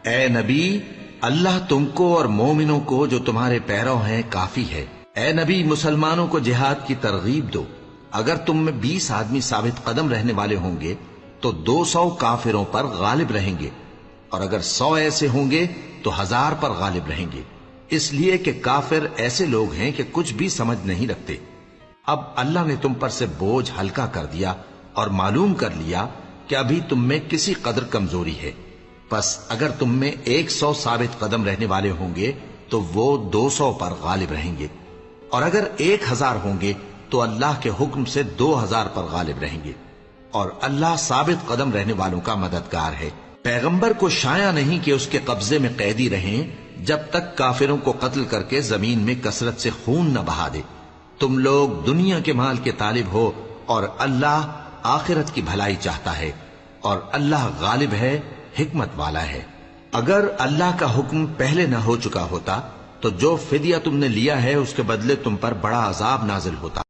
اے نبی، اللہ تم کو اور مومنوں کو جو تمہارے پیرو ہیں کافی ہے۔ اے نبی، مسلمانوں کو جہاد کی ترغیب دو۔ اگر تم میں 20 آدمی ثابت قدم رہنے والے ہوں گے تو 200 کافروں پر غالب رہیں گے، اور اگر 100 ایسے ہوں گے تو 1000 پر غالب رہیں گے، اس لیے کہ کافر ایسے لوگ ہیں کہ کچھ بھی سمجھ نہیں رکھتے۔ اب اللہ نے تم پر سے بوجھ ہلکا کر دیا اور معلوم کر لیا کہ ابھی تم میں کسی قدر کمزوری ہے، پس اگر تم میں 100 ثابت قدم رہنے والے ہوں گے تو وہ 200 پر غالب رہیں گے، اور اگر 1000 ہوں گے تو اللہ کے حکم سے 2000 پر غالب رہیں گے، اور اللہ ثابت قدم رہنے والوں کا مددگار ہے۔ پیغمبر کو شایع نہیں کہ اس کے قبضے میں قیدی رہیں جب تک کافروں کو قتل کر کے زمین میں کثرت سے خون نہ بہا دے۔ تم لوگ دنیا کے مال کے طالب ہو اور اللہ آخرت کی بھلائی چاہتا ہے، اور اللہ غالب ہے، حکمت والا ہے۔ اگر اللہ کا حکم پہلے نہ ہو چکا ہوتا تو جو فدیہ تم نے لیا ہے اس کے بدلے تم پر بڑا عذاب نازل ہوتا۔